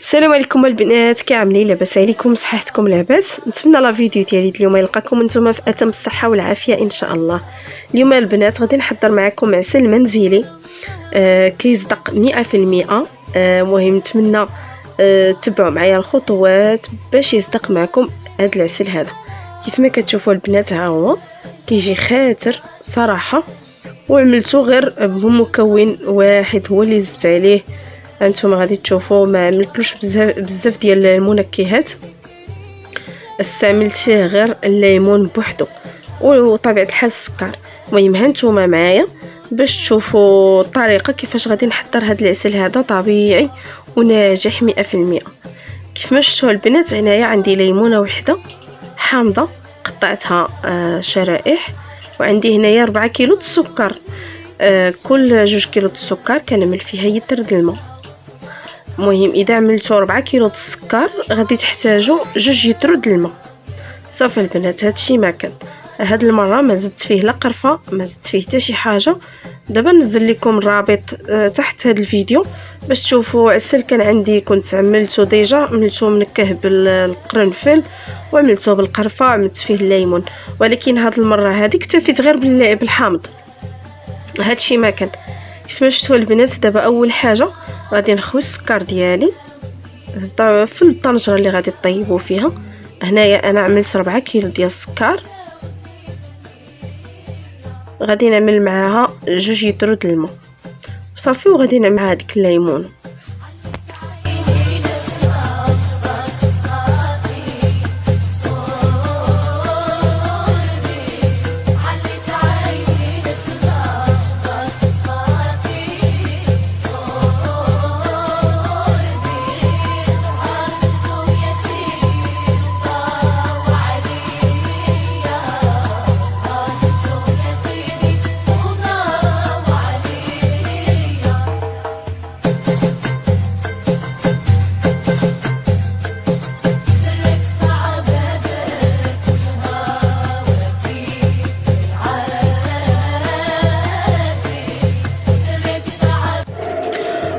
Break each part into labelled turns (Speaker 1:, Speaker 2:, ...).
Speaker 1: السلام عليكم البنات، كاملين لاباس عليكم؟ صحتكم لاباس؟ نتمنى لا فيديو ديالي اليوم يلقاكم نتوما في اتم الصحه والعافيه ان شاء الله. اليوم البنات غادي نحضر معكم عسل منزلي كيصدق 100%. مهم نتمنى تبعوا معايا الخطوات باش يصدق معكم هذا العسل هذا. كيف ما كتشوفوا البنات ها هو كيجي خاتر صراحه، وعملته غير بمكون واحد هو اللي زدت عليه. انتم غادي تشوفوا ما عملتلوش بزاف ديال المنكهات، استعملت فيه غير الليمون بوحدو وطبيعه الحال السكر. المهم هانتوما معايا باش تشوفوا الطريقه كيفاش غادي نحضر هذا العسل هذا طبيعي وناجح 100%. كيف ما شفتوا البنات هنايا عندي ليمونه وحده حامضه قطعتها شرائح، وعندي هنايا 4 كيلو السكر. كل 2 كيلو السكر كنعمل فيها يتر الماء. المهم اذا عملتوا 4 كيلو السكر غادي تحتاجوا 2 يتر الماء. صافي البنات هادشي ما كان. هاد المره ما زدت فيه لا قرفه، ما زدت فيه حتى شي حاجه. دابا نزل لكم الرابط تحت هذا الفيديو باش تشوفوا عسل كان عندي كنت عملته ديجا، عملته منكه بالقرنفل وعملته بالقرفه وعملت فيه الليمون، ولكن هاد المره هذه اكتفيت غير بالحامض. هادشي ما كان. كيف ما شفتوا البنات دابا اول حاجه غادي نخوي السكر ديالي في الطنجره اللي غادي طيبوا فيها. هنايا انا عملت 4 كيلو ديال السكر، غادي نعمل معاها 2 يتر الماء صافي، وغادي نعمل معاها ديك الليمون.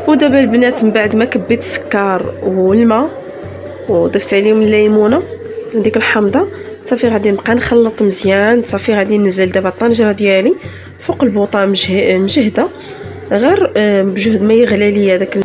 Speaker 1: ودابا البنات من بعد ما كبيت السكر والماء وضفت عليهم الليمونه وديك الحامضه، صافي غادي نبقى نخلط مزيان. صافي غادي ننزل دابا الطنجره ديالي فوق البوطه مجهده، غير بجهد ما يغلى ليا داك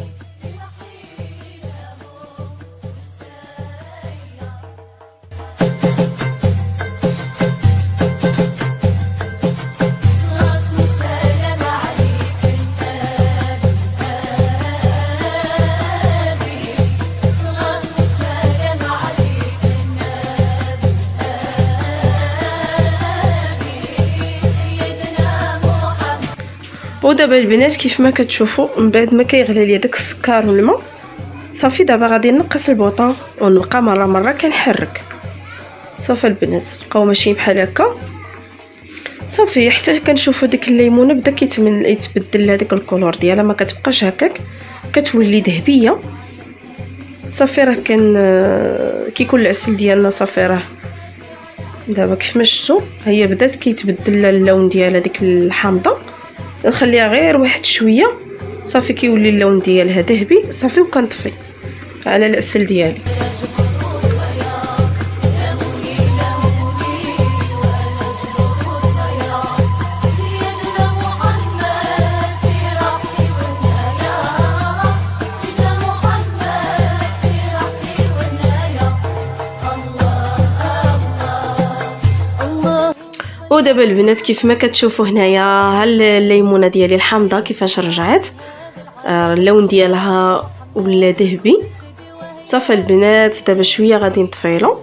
Speaker 1: ودابا البنات كيف ما كتشوفوا من بعد ما كيغلى ليا داك السكر والماء، صافي دابا غادي نقص البوطه ونبقى مره كنحرك. صافي البنات بقاو ماشيين بحال هكا. صافي حتى كنشوفوا ديك الليمونه بدا يتبدل هذاك الكولور ديالها، ما كتبقاش هكاك، كتولي ذهبيه. صافي راه كيكون العسل ديالنا صافي راه دابا كيف ما شفتوا هي بدات كيتبدل اللون ديال هذيك الحامضه. نخليها غير واحد شويه صافي كيولي اللون ديالها ذهبي صافي، وكنطفي على العسل ديالي. ودابا البنات كيف ما كتشوفوا هنايا ها الليمونه ديالي الحامضه كيفاش رجعت اللون ديالها ولا ذهبي. صافي البنات دابا شويه غادي نطفيلو،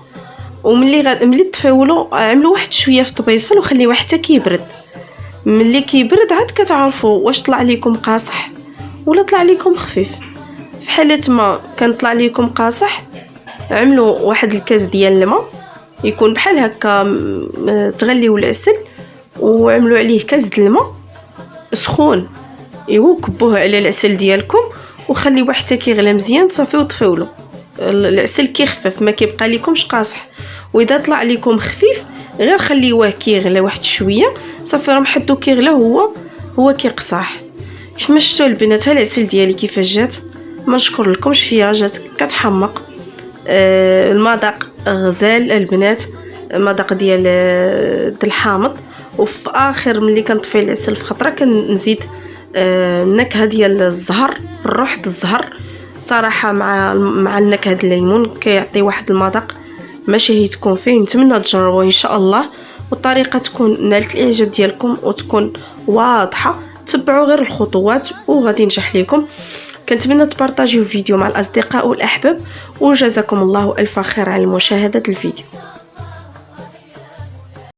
Speaker 1: وملي تطفيولو عملوا واحد شويه في الطبيصل وخليوه حتى كيبرد. ملي كيبرد عاد كتعرفوا واش طلع لكم قاصح ولا طلع لكم خفيف. في حاله ما كان طلع لكم قاصح عملوا واحد الكاس ديال الماء يكون بحال هكا، تغليو العسل وعملوا عليه كاس د الماء سخون، كبوه على العسل ديالكم وخليوه حتى كيغلى مزيان صافي وطفيولو. العسل كيخفف ما كيبقى لكمش قاصح، واذا طلع لكم خفيف غير خليوه كيغلى واحد شويه صافي راه محدو كيغلى هو كيقصاح. كيف ما شفتوا البنات العسل ديالي كيفاش جات ما نشكر لكمش فيها، جات كتحمق. المذاق غزال البنات، مذاق ديال الحامض. وفي اخر ملي كنطفي العسل في خطره كنزيد النكهه ديال الزهر، الروح د الزهر صراحه مع النكهه الليمون كيعطي واحد المذاق ما شهيتكم فيه. نتمنى تجربوه ان شاء الله، والطريقه تكون نالت الاعجاب ديالكم وتكون واضحه. تبعوا غير الخطوات وغادي ينجح لكم. كنتمنى تبارطاجيو الفيديو مع الاصدقاء والاحباب، وجزاكم الله الف خير على مشاهده الفيديو.